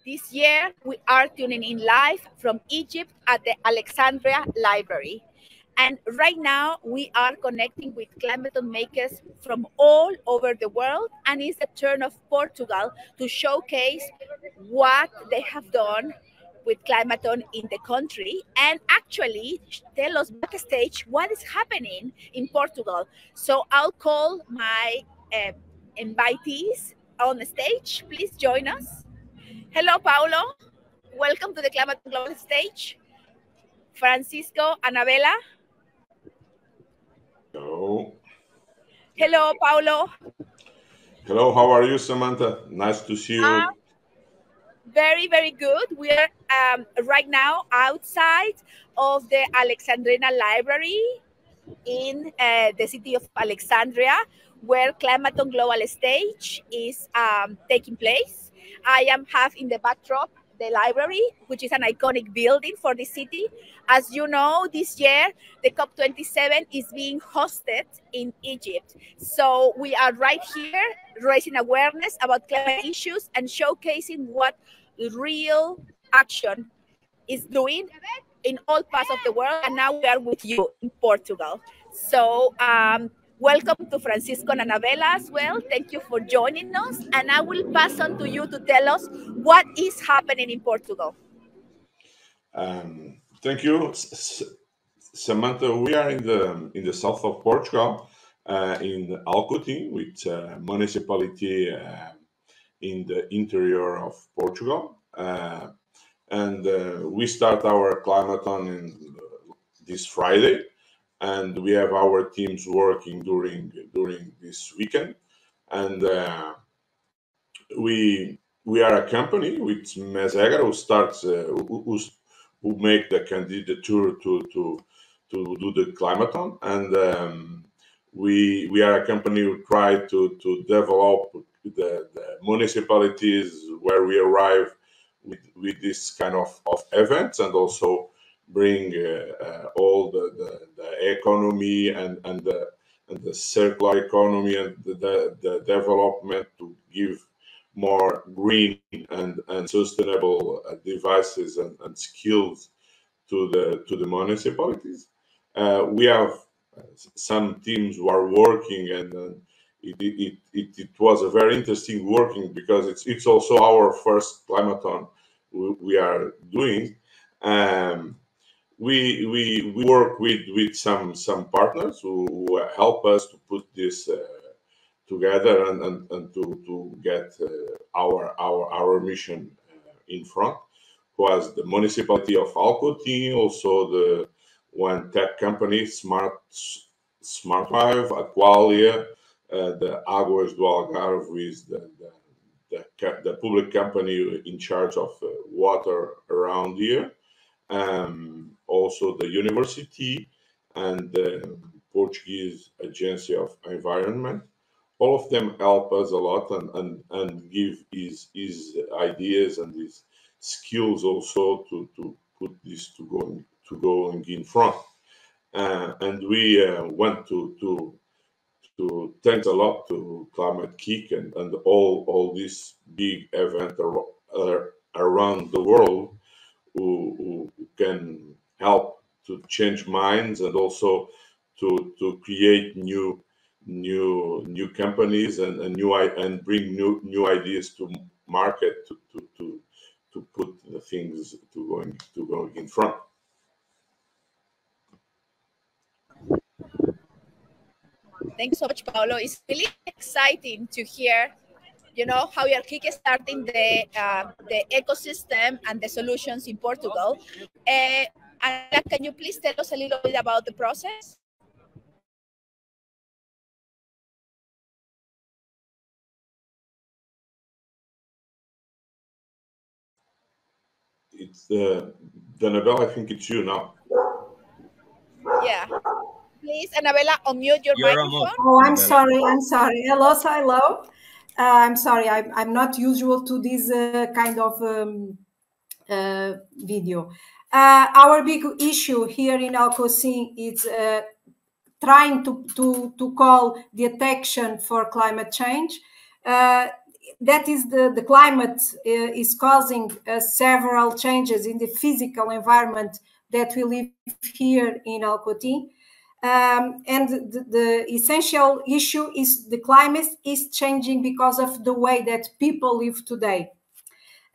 This year, we are tuning in live from Egypt at the Alexandria Library. And right now, we are connecting with Climathon makers from all over the world. And it's the turn of Portugal to showcase what they have done with Climathon in the country and actually tell us backstage what is happening in Portugal. So I'll call my invitees on the stage. Please join us. Hello, Paulo. Welcome to the Climathon Global Stage. Francisco, Anabela. Hello. Hello, Paulo. Hello, how are you, Samantha? Nice to see you. Very, very good. We are right now outside of the Alexandrina Library in the city of Alexandria, where Climathon Global Stage is taking place. I am half in the backdrop the library, which is an iconic building for the city. As you know, this year, the COP27 is being hosted in Egypt. So we are right here raising awareness about climate issues and showcasing what real action is doing in all parts of the world. And now we are with you in Portugal. So welcome to Francisco and Anabela as well. Thank you for joining us. And I will pass on to you to tell us what is happening in Portugal. Thank you, Samantha. We are in the south of Portugal, in Alcoutim, which municipality in the interior of Portugal. And we start our Climathon this Friday, and we have our teams working during this weekend. And we are a company with Mesegra who starts who make the candidature to do the Climathon, and we are a company who try to develop the municipalities where we arrive with this kind of events, and also bring all the economy and the circular economy and the development to give more green and sustainable devices and skills to the municipalities. We have some teams who are working, and it was a very interesting working, because it's also our first Climathon we are doing. We work with some partners who help us to put this together and to get our mission in front. Was the municipality of Alcoutim, also the one tech company, Smart 5, Aqualia, the Águas do Algarve is the public company in charge of water around here. Also the university and the Portuguese Agency of Environment. All of them help us a lot and give his ideas and his skills also to put this to going in front. And we want to thank a lot to Climate-KIC and all these big events around the world who can help to change minds, and also to create new companies and bring new ideas to market to put the things to going in front. Thank you so much, Paulo. It's really exciting to hear, you know, how you're kickstarting the ecosystem and the solutions in Portugal. And can you please tell us a little bit about the process? It's Annabelle, I think it's you now. Yeah. Please, Annabella, unmute your microphone. Oh, I'm sorry. Hello. I'm sorry. I'm not usual to this kind of video. Our big issue here in Alcoutim is trying to call the attention for climate change. that is the climate is causing several changes in the physical environment that we live here in Alcoutim. And the essential issue is the climate is changing because of the way that people live today.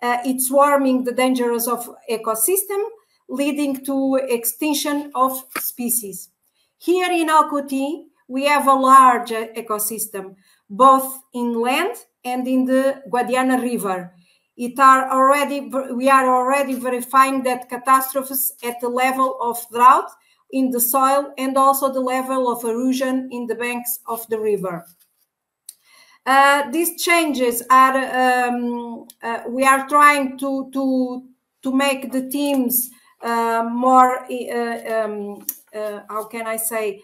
It's warming the dangers of ecosystem, leading to extinction of species. Here in Alcoutim, we have a large ecosystem, both inland and in the Guadiana River. We are already verifying that catastrophes at the level of drought in the soil and also the level of erosion in the banks of the river. These changes are, we are trying to make the teams more, how can I say,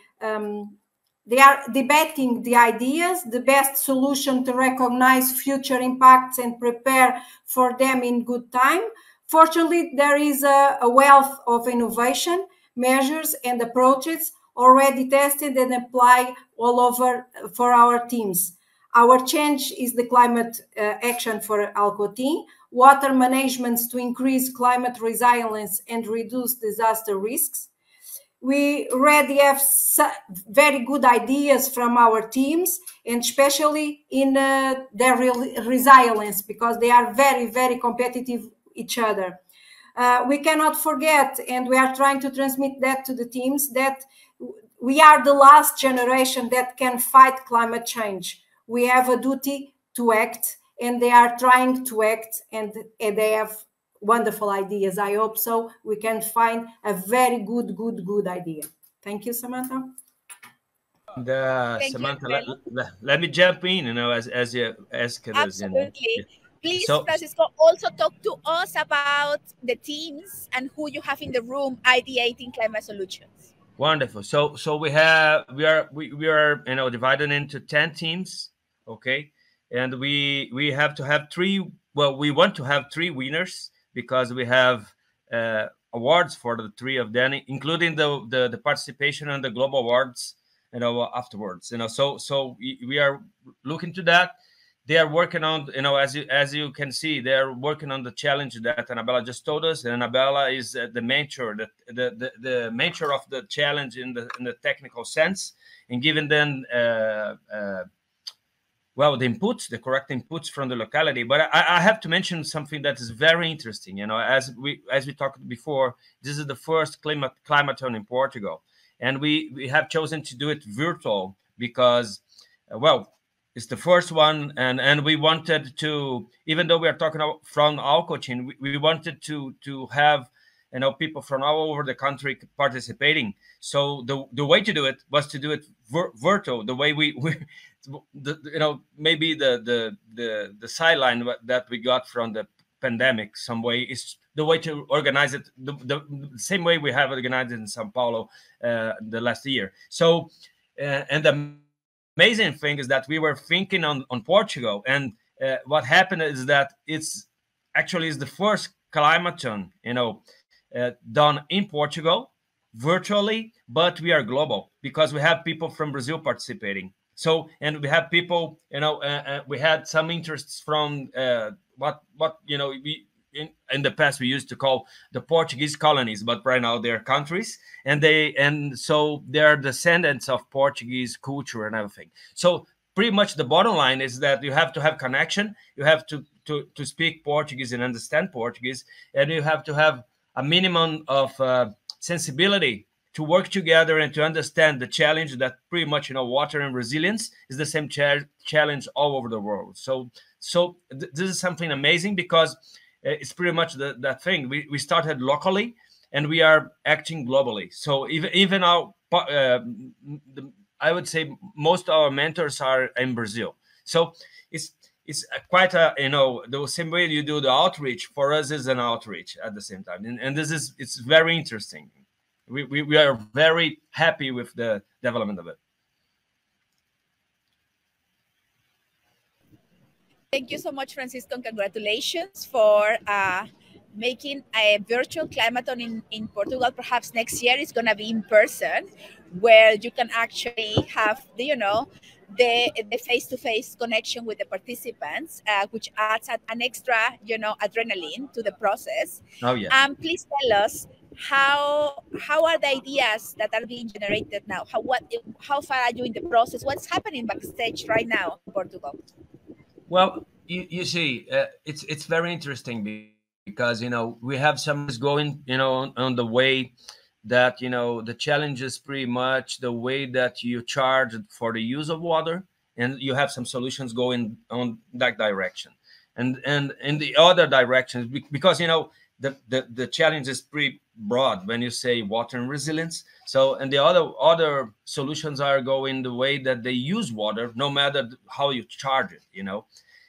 they are debating the ideas, the best solution to recognize future impacts and prepare for them in good time. Fortunately, there is a wealth of innovation, measures and approaches already tested and applied all over for our teams. Our change is the climate action for Alcoutim, water management to increase climate resilience and reduce disaster risks. We already have very good ideas from our teams, and especially in their resilience, because they are very, very competitive each other. We cannot forget, and we are trying to transmit that to the teams, that we are the last generation that can fight climate change. We have a duty to act, and they are trying to act, and they have wonderful ideas. I hope so. We can find a very good idea. Thank you, Samantha. Samantha, let me jump in, as you asked us. Absolutely. Please, Francisco, also talk to us about the teams and who you have in the room ideating climate solutions. Wonderful. So we are divided into 10 teams, okay, and we have to have three. Well, we want to have 3 winners, because we have awards for the 3 of them, including the participation on the global awards, afterwards. So we are looking to that. They are working on, as you can see, they are working on the challenge that Annabella just told us. And Annabella is the mentor, the mentor of the challenge in the technical sense, and giving them the correct inputs from the locality. But I have to mention something that is very interesting. As we talked before, this is the first Climathon in Portugal, and we have chosen to do it virtual because, it's the first one, and we wanted to, even though we are talking from Alcoutim, we wanted to have people from all over the country participating. So the way to do it was to do it virtual. The way maybe the sideline that we got from the pandemic, some way is the way to organize it, the same way we have organized it in Sao Paulo the last year. So and the amazing thing is that we were thinking on Portugal, and what happened is that it's actually the first Climathon done in Portugal virtually, but we are global because we have people from Brazil participating. So, and we have people, we had some interests from in the past we used to call the Portuguese colonies, but right now they're countries, and so they're descendants of Portuguese culture and everything. So pretty much the bottom line is that you have to have connection, you have to speak Portuguese and understand Portuguese, and you have to have a minimum of sensibility to work together and to understand the challenge that pretty much, water and resilience is the same challenge all over the world. So this is something amazing, because it's pretty much that thing. We started locally and we are acting globally. So even our, I would say most of our mentors are in Brazil. So it's quite a, the same way you do the outreach, for us is an outreach at the same time. And it's very interesting. We are very happy with the development of it. Thank you so much, Francisco, and congratulations for making a virtual Climathon in Portugal. Perhaps next year it's going to be in person, where you can actually have the the face-to-face connection with the participants, which adds an extra, adrenaline to the process. Oh yeah. Please tell us how are the ideas that are being generated now? How far are you in the process? What's happening backstage right now in Portugal? Well, you see, it's very interesting because we have some going on the way that the challenge is pretty much the way that you charge for the use of water, and you have some solutions going on that direction, and in the other directions because the challenge is pretty broad when you say water and resilience. So and the other solutions are going the way that they use water no matter how you charge it,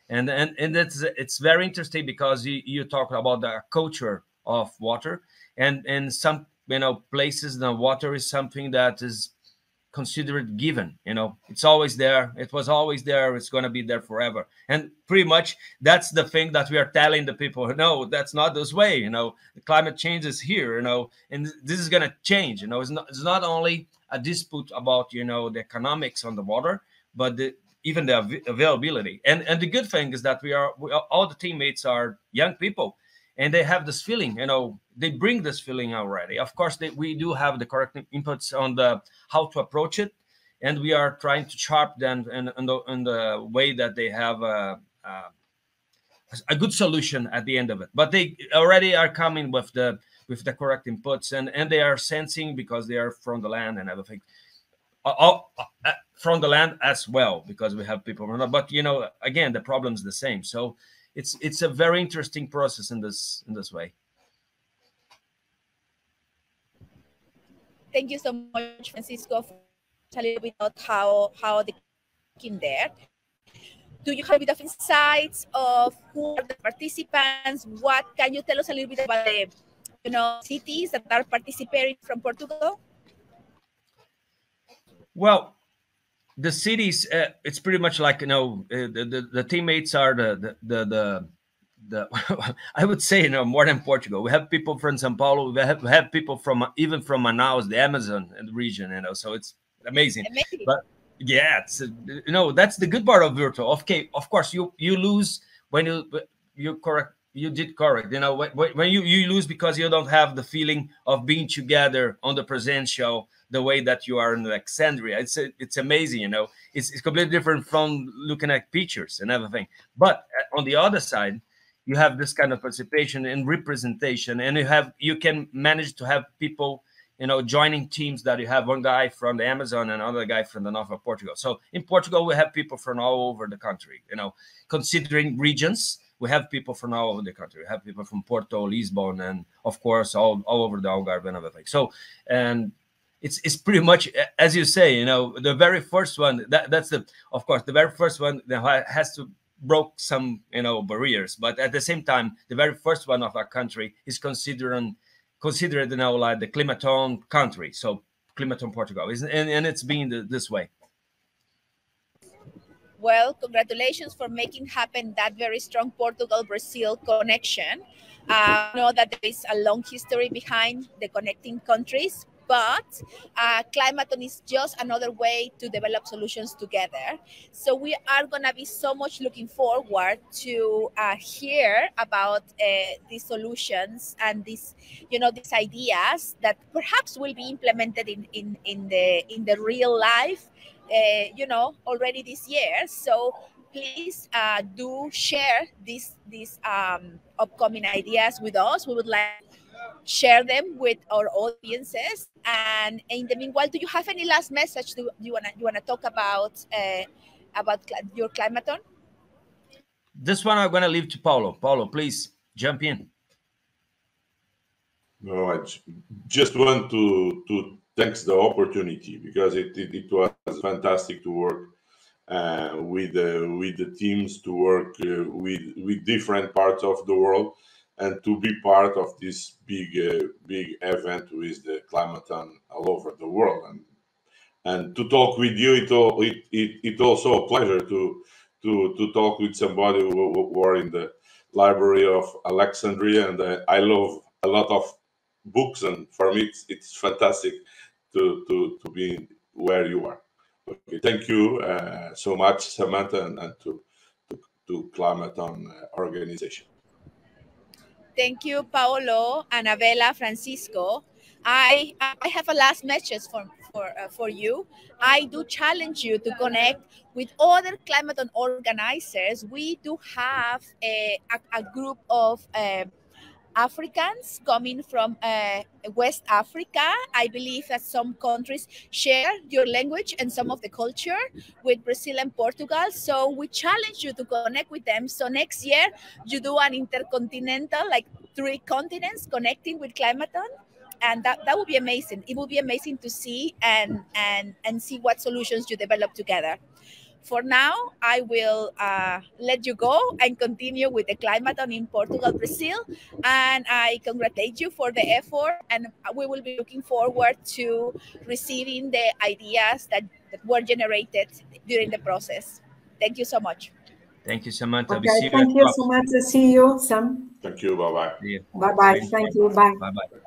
and it's very interesting because you talk about the culture of water, and some places the water is something that is considered given. It's always there, it was always there, it's going to be there forever, and pretty much that's the thing that we are telling the people. No, that's not this way. The climate change is here, and this is going to change. It's not only a dispute about the economics on the water, but even the availability. And the good thing is that we are all the teammates are young people, and they have this feeling. They bring this feeling already. Of course, we do have the correct inputs on the how to approach it, and we are trying to sharp them in the way that they have a good solution at the end of it. But they already are coming with the correct inputs, and they are sensing because they are from the land and everything. From the land as well, because we have people from that. But again, the problem is the same. So it's a very interesting process in this way. Thank you so much, Francisco, for a little bit about how the working there. Do you have a bit of insights of who are the participants? What can you tell us a little bit about the cities that are participating from Portugal? Well, the cities, it's pretty much like the teammates are the I would say more than Portugal. We have people from São Paulo. We have people from even from Manaus, the Amazon region. So it's amazing. But yeah, it's that's the good part of virtual. Okay, of course you lose when you correct. You did correct. When you lose because you don't have the feeling of being together on the presential the way that you are in Alexandria. It's amazing. It's completely different from looking at pictures and everything. But on the other side, you have this kind of participation and representation, and you can manage to have people joining teams that you have one guy from the Amazon and another guy from the north of Portugal. So in Portugal we have people from all over the country. Considering regions, we have people from all over the country. We have people from Porto, Lisbon, and of course all over the Algarve and everything. So and it's pretty much as you say. The very first one that's of course the very first one that has to broke some barriers, but at the same time the very first one of our country is considered like the Climathon country. So Climathon Portugal and it's been this way. Well, congratulations for making happen that very strong Portugal-Brazil connection. I know that there is a long history behind the connecting countries, but Climathon is just another way to develop solutions together. So we are going to be so much looking forward to hear about these solutions and these ideas that perhaps will be implemented in the real life. Already this year. So please do share these upcoming ideas with us. We would like to share them with our audiences. And in the meanwhile, do you have any last message? Do you wanna talk about your Climathon? This one I'm gonna leave to Paulo. Paulo, please jump in. No, I just want to thanks the opportunity because it was fantastic to work with the teams, to work with different parts of the world, and to be part of this big event with the Climathon all over the world, and to talk with you. It also a pleasure to talk with somebody who are in the library of Alexandria, and I love a lot of books, and for me it's fantastic to be where you are. Okay, thank you so much, Samantha, and to Climathon organization. Thank you, Paolo, Annabella, Francisco. I have a last message for you. I do challenge you to connect with other Climathon organizers. We do have a group of Africans coming from West Africa. I believe that some countries share your language and some of the culture with Brazil and Portugal. So we challenge you to connect with them. So next year you do an intercontinental, like 3 continents connecting with Climathon. And that would be amazing. It would be amazing to see and see what solutions you develop together. For now, I will let you go and continue with the Climathon in Portugal, Brazil. And I congratulate you for the effort. And we will be looking forward to receiving the ideas that were generated during the process. Thank you so much. Thank you, Samantha. Okay, We see you thank at you COP. so much. See you, Sam. Thank you. Bye bye. See you. Bye bye. See you. Thank you. Bye. Bye bye.